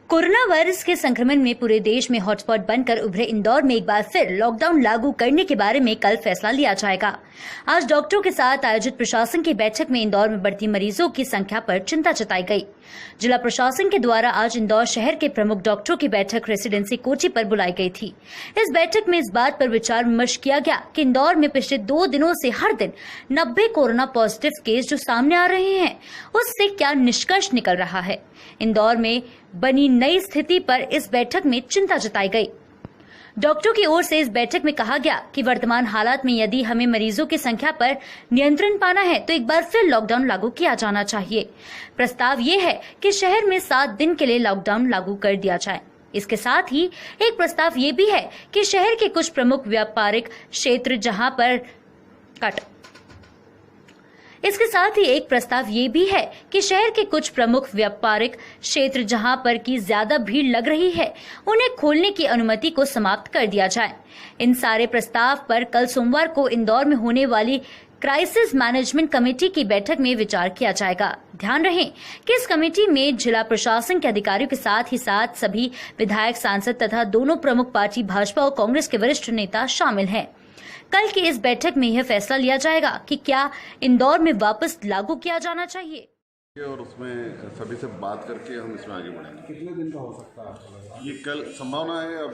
Corona virus के संक्रमण में पूरे देश में हॉटस्पॉट बनकर उभरे इंदौर में एक बार फिर लॉकडाउन लागू करने के बारे में कल फैसला लिया जाएगा। आज डॉक्टरों के साथ आयोजित प्रशासन की बैठक में इंदौर में बढ़ती मरीजों की संख्या पर चिंता जताई गई। जिला प्रशासन के द्वारा आज इंदौर शहर के प्रमुख डॉक्टरों की बैठक रेसिडेंसी कोची पर बुलाई गई थी। इस बैठक में इस बात पर विचार विमर्श किया गया कि इंदौर में पिछले 2 दिनों से हर दिन 90 कोरोना पॉजिटिव केस जो सामने आ रहे हैं, उससे क्या निष्कर्ष निकल रहा है। इंदौर में बनी नई स्थिति पर इस बैठक में चिंता जताई गई। डॉक्टरों की ओर से इस बैठक में कहा गया कि वर्तमान हालात में यदि हमें मरीजों की संख्या पर नियंत्रण पाना है तो एक बार फिर लॉकडाउन लागू किया जाना चाहिए। प्रस्ताव ये है कि शहर में 7 दिन के लिए लॉकडाउन लागू कर दिया जाए। इसके साथ ही एक प्रस्ताव ये भी है कि शहर के कुछ प्रमुख व्यापारिक क्षेत्र जहां पर इसके साथ ही एक प्रस्ताव ये भी है कि शहर के कुछ प्रमुख व्यापारिक क्षेत्र जहां पर की ज्यादा भीड़ लग रही है, उन्हें खोलने की अनुमति को समाप्त कर दिया जाए। इन सारे प्रस्ताव पर कल सोमवार को इंदौर में होने वाली क्राइसिस मैनेजमेंट कमेटी की बैठक में विचार किया जाएगा। ध्यान रहे कि इस कमेटी में जिला प्रशासन के अधिकारियों के साथ ही सभी विधायक, सांसद तथा दोनों प्रमुख पार्टी भाजपा और कांग्रेस के वरिष्ठ नेता शामिल हैं। कल की इस बैठक में यह फैसला लिया जाएगा कि क्या इंदौर में वापस लागू किया जाना चाहिए और उसमें सभी से बात करके हम इसमें आगे बढ़ेंगे। कितने दिन का हो सकता है? ये कल संभावना है। अब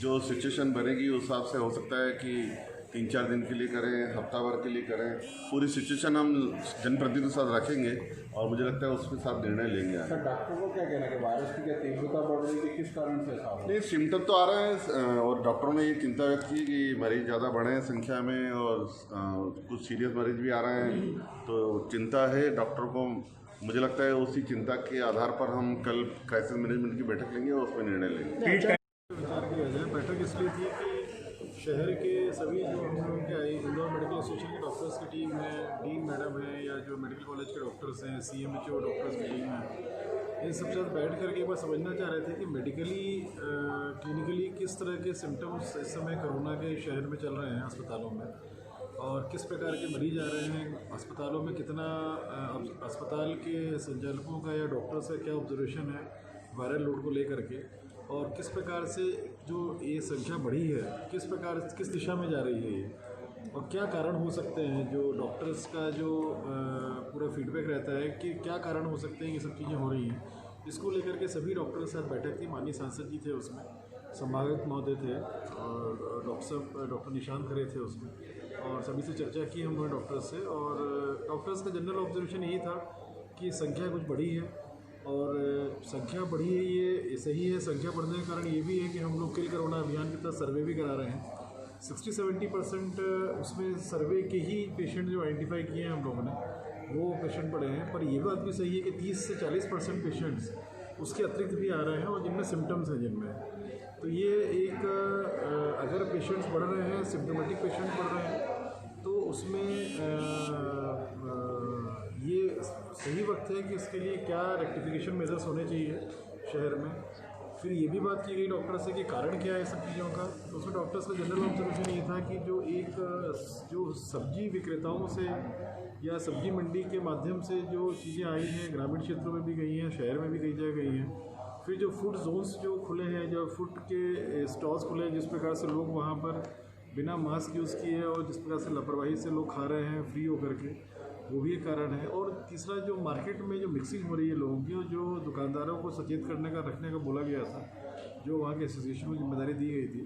जो सिचुएशन बनेगी उस हिसाब से हो सकता है कि 3-4 दिन के लिए करें, हफ्ता भर के लिए करें। पूरी सिचुएशन हम जनप्रतिनिधियों के साथ रखेंगे और मुझे लगता है उसके साथ निर्णय लेंगे। सर, डॉक्टर को क्या कहना है कि वायरस की क्या तीव्रता बढ़ रही है, किस कारण से ऐसा हो रहा है? नहीं, सिम्टम तो आ रहे हैं और डॉक्टरों ने ये चिंता व्यक्त की कि मरीज ज़्यादा बढ़े हैं संख्या में और कुछ सीरियस मरीज भी आ रहे हैं, तो चिंता है डॉक्टर को। मुझे लगता है उसी चिंता के आधार पर हम कल क्राइसिस मैनेजमेंट की बैठक लेंगे और उसमें निर्णय लेंगे। विचार किया जाए। बैठक इसलिए थी कि शहर के सभी जो हम लोगों के इंदौर मेडिकल एसोसिएशन के डॉक्टर्स की टीम है, डीन मैडम है या जो मेडिकल कॉलेज के डॉक्टर्स हैं, CMHO डॉक्टर्स की टीम है, इन सब साथ बैठ करके एक बार समझना चाह रहे थे कि मेडिकली क्लिनिकली किस तरह के सिम्टम्स इस समय कोरोना के शहर में चल रहे हैं अस्पतालों में और किस प्रकार के मरीज आ रहे हैं अस्पतालों में, कितना अस्पताल के संचालकों का या डॉक्टर्स का क्या ऑब्जर्वेशन है वायरल लोड को लेकर के, और किस प्रकार से जो ये संख्या बढ़ी है किस दिशा में जा रही है ये, और क्या कारण हो सकते हैं। जो डॉक्टर्स का जो पूरा फीडबैक रहता है कि क्या कारण हो सकते हैं ये सब चीज़ें हो रही हैं, इसको लेकर के सभी डॉक्टर के साथ बैठक थी। माननीय सांसद जी थे उसमें, संभागत महोदय थे और डॉक्टर निशांत खरे थे उसमें, और सभी से चर्चा की हम लोगों डॉक्टर्स से। और डॉक्टर्स का जनरल ऑब्जर्वेशन यही था कि संख्या कुछ बढ़ी है और संख्या बढ़ी है, ये सही है। संख्या बढ़ने का कारण ये भी है कि हम लोग किल कोरोना अभियान के तहत सर्वे भी करा रहे हैं। 60-70% उसमें सर्वे के ही पेशेंट जो आइडेंटिफाई किए हैं हम लोगों ने, वो पेशेंट बढ़े हैं। पर ये बात भी सही है कि 30 से 40% पेशेंट्स उसके अतिरिक्त भी आ रहे हैं और जिनमें सिम्टम्स हैं जिनमें, तो ये एक अगर पेशेंट्स बढ़ रहे हैं, सिम्टोमेटिक पेशेंट बढ़ रहे हैं, तो उसमें ये सही वक्त है कि इसके लिए क्या रेक्टिफिकेशन मेजर्स होने चाहिए शहर में। फिर ये भी बात की गई डॉक्टर से कि कारण क्या है सब चीज़ों का, तो उसमें डॉक्टर्स का जनरल ऑब्जर्वेशन ये था कि जो सब्जी विक्रेताओं से या सब्जी मंडी के माध्यम से जो चीज़ें आई हैं, ग्रामीण क्षेत्रों में भी गई हैं, शहर में भी कई जगह गई हैं। फिर जो फूड जोन्स जो खुले हैं, जो फूड के स्टॉल्स खुले हैं, जिस प्रकार से लोग वहाँ पर बिना मास्क यूज़ किए और जिस प्रकार से लापरवाही से लोग खा रहे हैं फ्री होकर के, वो भी एक कारण है। और तीसरा, जो मार्केट में जो मिक्सिंग हो रही है लोगों की, और जो दुकानदारों को सचेत रखने का बोला गया था, जो वहाँ के एसोसिएशन को जिम्मेदारी दी गई थी,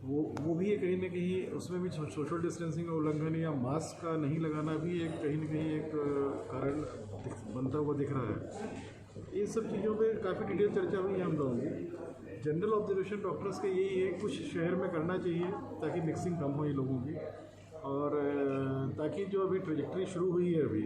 वो भी कहीं ना कहीं उसमें भी सोशल डिस्टेंसिंग का उल्लंघन या मास्क का नहीं लगाना भी एक कहीं ना कहीं एक कारण बनता हुआ दिख रहा है। इन सब चीज़ों पे काफ़ी डिटेल चर्चा हुई है हम लोगों की। जनरल ऑब्जर्वेशन डॉक्टर्स का यही है, कुछ शहर में करना चाहिए ताकि मिक्सिंग कम हो ये लोगों की, और ताकि जो अभी ट्रेजेक्ट्री शुरू हुई है अभी,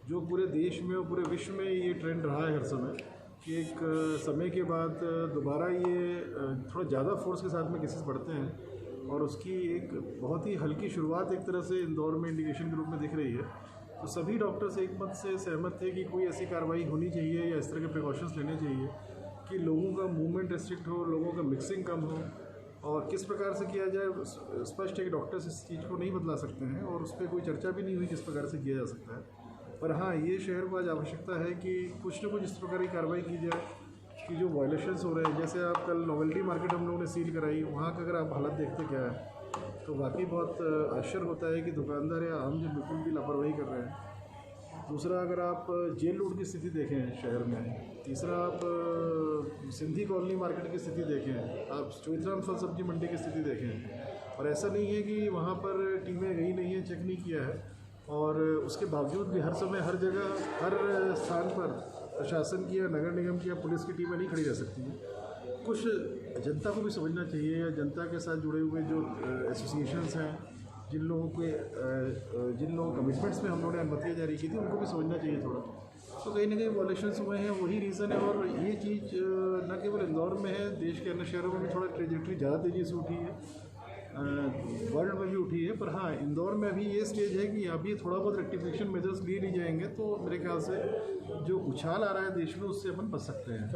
जो पूरे देश में और पूरे विश्व में ये ट्रेंड रहा है हर समय कि एक समय के बाद दोबारा ये थोड़ा ज़्यादा फोर्स के साथ में केसेस बढ़ते हैं, और उसकी एक बहुत ही हल्की शुरुआत एक तरह से इंदौर में इंडिकेशन के रूप में दिख रही है। तो सभी डॉक्टर्स एक मत से सहमत थे कि कोई ऐसी कार्रवाई होनी चाहिए या इस तरह के प्रिकॉशंस लेने चाहिए कि लोगों का मूवमेंट रिस्ट्रिक्ट हो, लोगों का मिक्सिंग कम हो, और किस प्रकार से किया जाए स्पष्ट है कि डॉक्टर्स इस चीज़ को नहीं बदला सकते हैं और उस पर कोई चर्चा भी नहीं हुई किस प्रकार से किया जा सकता है। पर हाँ, ये शहर को आज आवश्यकता है कि कुछ न कुछ इस प्रकार की कार्रवाई की जाए कि जो वायलेशंस हो रहे हैं, जैसे आप कल नोवेल्टी मार्केट हम लोगों ने सील कराई, वहाँ का अगर आप हालत देखते क्या है तो वाकई बहुत आश्चर्य होता है कि दुकानदार या आम जन बिल्कुल भी लापरवाही कर रहे हैं। दूसरा, अगर आप जेल रोड की स्थिति देखें शहर में, तीसरा आप सिंधी कॉलोनी मार्केट की स्थिति देखें, आप चौथराम फल सब्जी मंडी की स्थिति देखें, और ऐसा नहीं है कि वहाँ पर टीमें गई नहीं है, चेक नहीं किया है, और उसके बावजूद भी हर समय हर जगह हर स्थान पर प्रशासन की या नगर निगम की या पुलिस की टीमें नहीं खड़ी रह सकती हैं। कुछ जनता को भी समझना चाहिए, या जनता के साथ जुड़े हुए जो एसोसिएशंस हैं, जिन लोगों कमिटमेंट्स में हम लोगों ने अनुमतियाँ जारी की थी, उनको भी समझना चाहिए थोड़ा। तो कहीं ना कहीं वॉयलेशंस हुए हैं, वही रीज़न है। और ये चीज़ न केवल इंदौर में है, देश के अन्य शहरों में भी थोड़ा ट्रेजेक्ट्री ज़्यादा तेज़ी से उठी है, वर्ल्ड में भी उठी है। पर हाँ, इंदौर में अभी ये स्टेज है कि अभी थोड़ा बहुत रेक्टिफिकेशन मेजर्स लिए नहीं जाएंगे तो मेरे ख्याल से जो उछाल आ रहा है देश में उससे अपन बच सकते हैं।